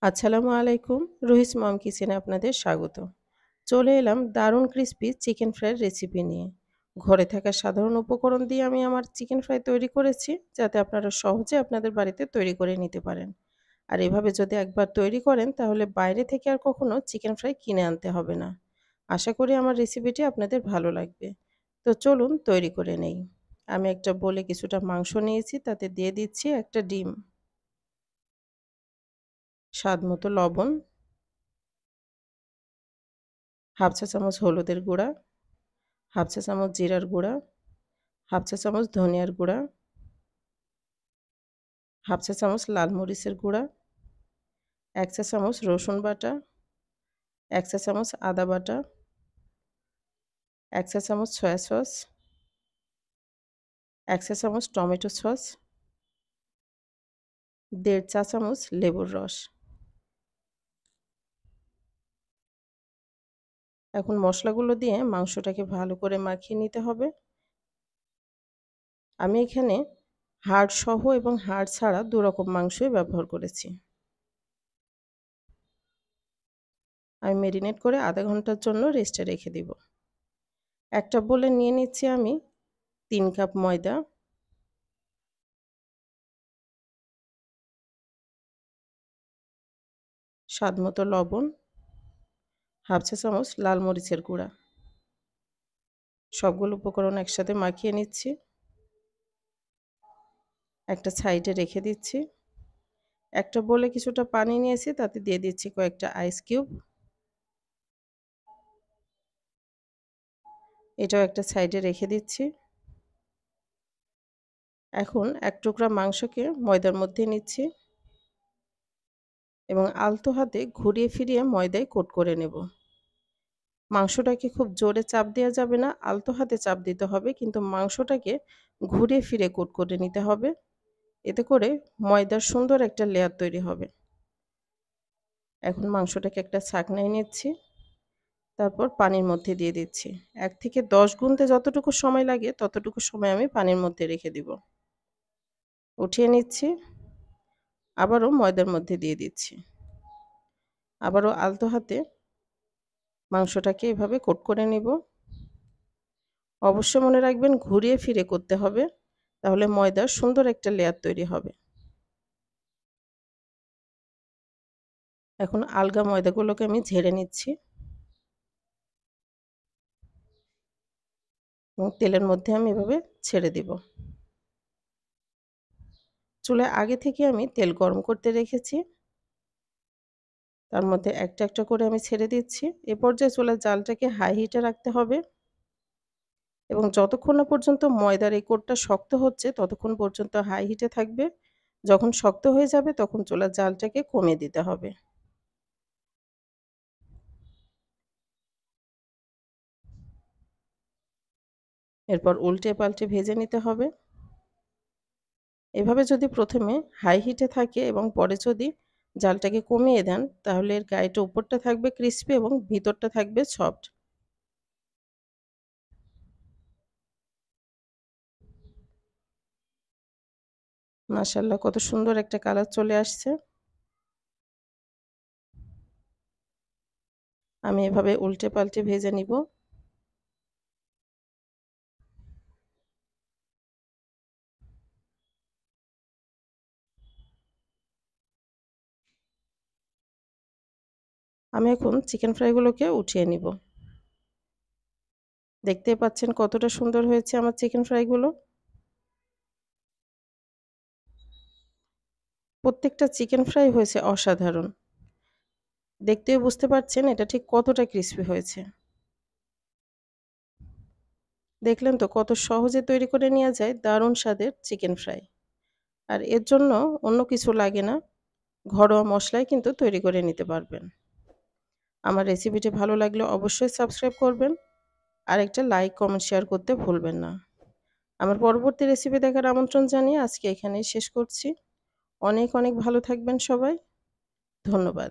আসসালামু আলাইকুম। রুহিস মম কিচেনে আপনাদের স্বাগত। চলে এলাম দারুণ ক্রিসপি চিকেন ফ্রাইয়ের রেসিপি নিয়ে। ঘরে থাকা সাধারণ উপকরণ দিয়ে আমি আমার চিকেন ফ্রাই তৈরি করেছি, যাতে আপনারা সহজে আপনাদের বাড়িতে তৈরি করে নিতে পারেন। আর এভাবে যদি একবার তৈরি করেন, তাহলে বাইরে থেকে আর কখনো চিকেন ফ্রাই কিনে আনতে হবে না। আশা করি আমার রেসিপিটি আপনাদের ভালো লাগবে। তো চলুন তৈরি করে নেই। আমি একটা বোলে কিছুটা মাংস নিয়েছি, তাতে দিয়ে দিচ্ছি একটা ডিম, স্বাদমতো লবণ, হাফ চা চামচ হলুদের গুঁড়া, হাফ চা চামচ জিরার গুঁড়া, হাফ চা চামচ ধনিয়ার গুঁড়া, হাফ চা চামচ লাল মরিচের গুঁড়া, ১ চা চামচ রসুন বাটা, ১ চা চামচ আদা বাটা, ১ চা চামচ সয়া সস, ১ চা চামচ টমেটো সস, ১.৫ চা চামচ লেবুর রস। এখন মশলাগুলো দিয়ে মাংসটাকে ভালো করে মাখিয়ে নিতে হবে। আমি এখানে হাড় সহ এবং হাড় ছাড়া ২ রকম মাংসই ব্যবহার করেছি। আমি মেরিনেট করে আধা ঘন্টার জন্য রেস্টে রেখে দিব। একটা বোলে নিয়ে নিচ্ছি আমি ৩ কাপ ময়দা, স্বাদমতো লবণ, হাফ চা চামচ লাল মরিচের গুঁড়া। সবগুলো উপকরণ একসাথে মাখিয়ে নিচ্ছি। একটা সাইডে রেখে দিচ্ছি। একটা বোলে কিছুটা পানি নিয়েছি, তাতে দিয়ে দিচ্ছি কয়েকটা আইস কিউব। এটাও একটা সাইডে রেখে দিচ্ছি। এখন এক টুকরা মাংসকে ময়দার মধ্যে নিচ্ছি এবং আলতো হাতে ঘুরিয়ে ফিরিয়ে ময়দায় কোট করে নেব। মাংসটাকে খুব জোরে চাপ দেওয়া যাবে না, আলতো হাতে চাপ দিতে হবে, কিন্তু মাংসটাকে ঘুরিয়ে ফিরে কোট করে নিতে হবে। এতে করে ময়দার সুন্দর একটা লেয়ার তৈরি হবে। এখন মাংসটাকে একটা ছাঁকনায় নিচ্ছি, তারপর পানির মধ্যে দিয়ে দিচ্ছি। ১ থেকে ১০ গুনতে যতটুকু সময় লাগে, ততটুকু সময় আমি পানির মধ্যে রেখে দিব। উঠিয়ে নিচ্ছি, আবারও ময়দার মধ্যে দিয়ে দিচ্ছি। আবারও আলতো হাতে মাংসটাকে এভাবে কোট করে নিব। অবশ্যই মনে রাখবেন ঘুরিয়ে ফিরে করতে হবে, তাহলে ময়দার সুন্দর একটা লেয়ার তৈরি হবে। এখন আলগা ময়দাগুলোকে আমি ঝেড়ে নিচ্ছি এবং তেলের মধ্যে আমি এভাবে ছেড়ে দিব। চুলায় আগে থেকে আমি তেল গরম করতে রেখেছি, তার মধ্যে একটা একটা করে আমি ছেড়ে দিচ্ছি। এ পর্যায়ে চুলার জালটাকে হাই হিটে রাখতে হবে এবং যতক্ষণ না পর্যন্ত ময়দার এই কোটটা শক্ত হচ্ছে, ততক্ষণ পর্যন্ত হাই হিটে থাকবে। যখন শক্ত হয়ে যাবে, তখন চুলার জালটাকে কমিয়ে দিতে হবে। এরপর উল্টে পাল্টে ভেজে নিতে হবে। এভাবে যদি প্রথমে হাই হিটে থাকে এবং পরে যদি জালটাকে কমিয়ে দেন, তাহলে এর গায়েটা উপরটা থাকবে ক্রিস্পি এবং ভিতরটা থাকবে সফট। মাশাআল্লাহ, কত সুন্দর একটা কালার চলে আসছে। আমি এভাবে উল্টে পাল্টে ভেজে নিব। আমি এখন চিকেন ফ্রাইগুলোকে উঠিয়ে নিব। দেখতেই পাচ্ছেন কতটা সুন্দর হয়েছে আমার চিকেন ফ্রাইগুলো। প্রত্যেকটা চিকেন ফ্রাই হয়েছে অসাধারণ। দেখতেই বুঝতে পারছেন এটা ঠিক কতটা ক্রিস্পি হয়েছে। দেখলেন তো কত সহজে তৈরি করে নেওয়া যায় দারুণ স্বাদের চিকেন ফ্রাই। আর এর জন্য অন্য কিছু লাগে না, ঘরোয়া মশলায় কিন্তু তৈরি করে নিতে পারবেন। আমার রেসিপিটি ভালো লাগলে অবশ্যই সাবস্ক্রাইব করবেন আর একটা লাইক, কমেন্ট, শেয়ার করতে ভুলবেন না। আমার পরবর্তী রেসিপি দেখার আমন্ত্রণ জানিয়ে আজকে এখানেই শেষ করছি। অনেক অনেক ভালো থাকবেন সবাই। ধন্যবাদ।